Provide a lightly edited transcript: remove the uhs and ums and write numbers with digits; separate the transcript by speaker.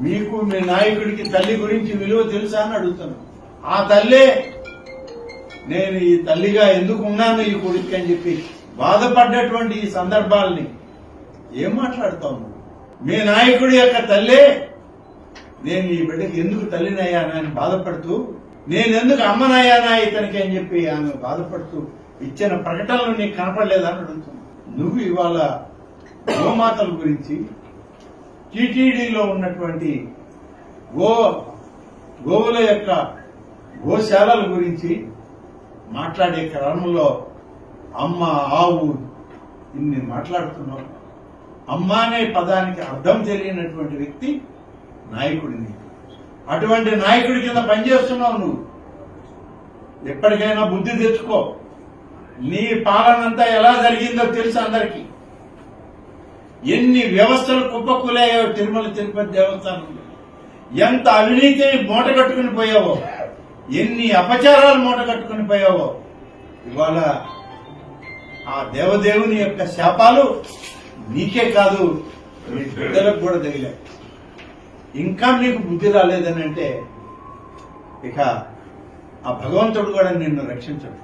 Speaker 1: మీకు మీ నాయకుడికి తల్లి గురించి విలువ తెలుసా అని అడుగుతాను. ఆ తల్లే నేను ఈ తల్లిగా ఎందుకు ఉన్నాను ఈ కొడుకు అని చెప్పి బాధపడ్డటువంటి ఈ సందర్భాలని ఏం మాట్లాడుతాము? మీ నాయకుడి యొక్క తల్లే నేను ఈ బిడ్డకి ఎందుకు తల్లినయ్యానా అని బాధపడుతూ, నేనెందుకు అమ్మనయ్యానా ఇతనికి అని చెప్పి ఆమె బాధపడుతూ ఇచ్చిన ప్రకటనలు నీకు కనపడలేదని అడుగుతుంది. నువ్వు ఇవాళ గోమాతల గురించి, టీటీడీలో ఉన్నటువంటి గోవుల యొక్క గోశాలల గురించి మాట్లాడే క్రమంలో అమ్మ, ఆవు ఇన్ని మాట్లాడుతున్నావు. అమ్మ అనే పదానికి అర్థం తెలియనటువంటి వ్యక్తి నాయకుడిని. అటువంటి నాయకుడి కింద పనిచేస్తున్నావు నువ్వు. ఎప్పటికైనా బుద్ధి తెచ్చుకో. నీ పాలనంతా ఎలా జరిగిందో తెలుసు అందరికీ. ఎన్ని వ్యవస్థలు కుప్పకూలాయో తిరుమల తిరుపతి దేవస్థానంలో, ఎంత అవినీతి మూట కట్టుకుని పోయావో, ఎన్ని అపచారాలు మూట కట్టుకుని పోయావో. ఇవాళ ఆ దేవదేవుని యొక్క శాపాలు నీకే కాదు, నీ బిడ్డలకు కూడా తగిలాయి. ఇంకా నీకు బుద్ధి రాలేదని అంటే ఇక ఆ భగవంతుడు కూడా నిన్ను రక్షించడు.